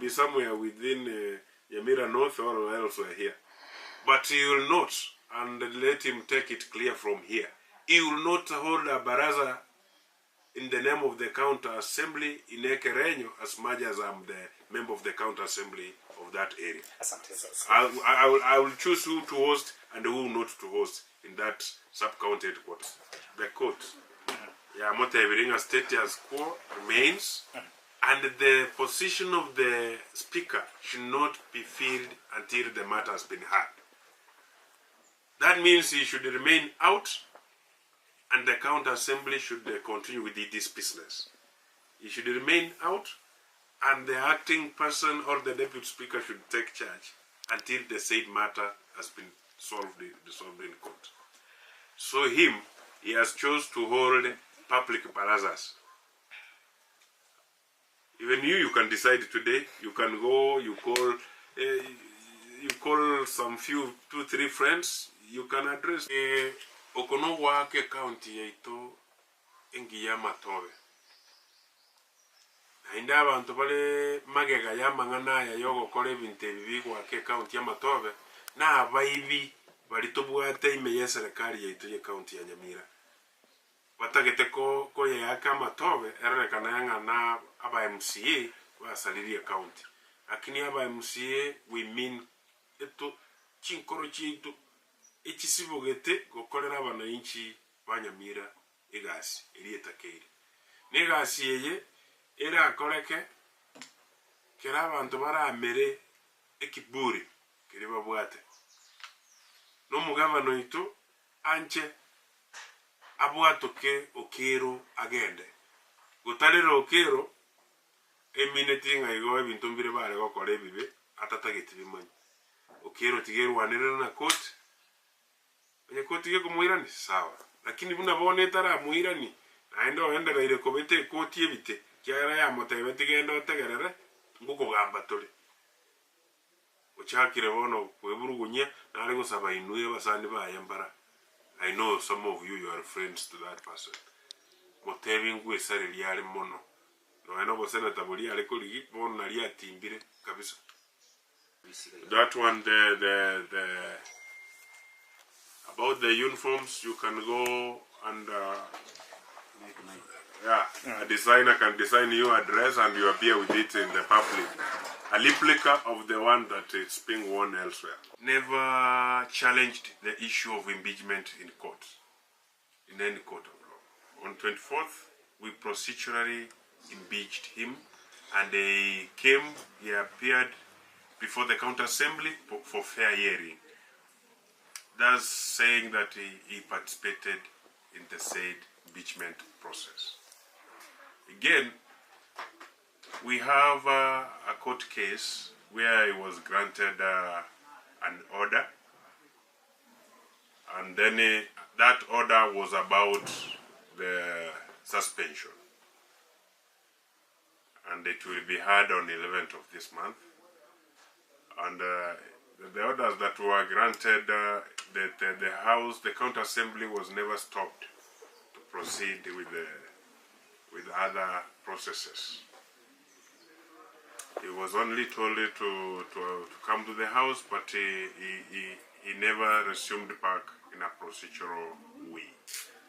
be somewhere within Nyamira North or elsewhere here. But he will not, and let him take it clear from here. He will not hold a baraza in the name of the county assembly in Ekerenyo as much as I'm the member of the county assembly of that area. I will choose who to host and who not to host in that sub-county headquarters. The court. Yamota status quo remains, and the position of the speaker should not be filled until the matter has been heard. That means he should remain out, and the county assembly should continue with this business. He should remain out, and the acting person or the deputy speaker should take charge until the said matter has been resolved in court. So he has chosen to hold public barazas. Even you can decide today. You can go. You call some few, 2-3 friends. You can address. Okono wake county yaito engiya matobe. Nainda abantu bale magega ya mangana ya yogo kole binte bibi wake county ya matobe na abaibi bali tobwate ime serikali yaito ya county ya Nyamira. Watagete ko ya kama matobe erekana yanga na aba MCA wa saliri county. Lakini aba MCA we mean eto chinkoro chiito echisibogete gokorera abananchi banyamira egasi erietakeire negasi yeye era akoreke kera abantu baramere ekiburi kiri babwate no mugabano ito anche abwatoke okero agende gutarero okero eminetinga igo ebintu mbire bare gokora ebibe atatagete bimanyi okero tigerwanira na court kwenye koti yeko muirani sawa, lakini buna bone tara muirani naendo enda gaire kobete koti ebite kyara ya motebe tigenda otegerere nguko gamba tole ochakire bono kweburugunya nari gusaba inuye basandi ba yambara. I know some of you are friends to that person. Motebi ngwe sare liare mono no eno bosena tabuli ale koligi bono nari atimbire kabisa. That one about the uniforms, you can go and a designer can design your address and you appear with it in the public. A replica of the one that is being worn elsewhere. Never challenged the issue of impeachment in court, in any court of law. On 24th, we procedurally impeached him, and he appeared before the county assembly for fair hearing. Thus saying that he participated in the said impeachment process. Again, we have a court case where he was granted an order, and then that order was about the suspension, and it will be heard on the 11th of this month. And the orders that were granted, the county assembly was never stopped to proceed with other processes. He was only told to come to the house, but he never resumed back in a procedural way.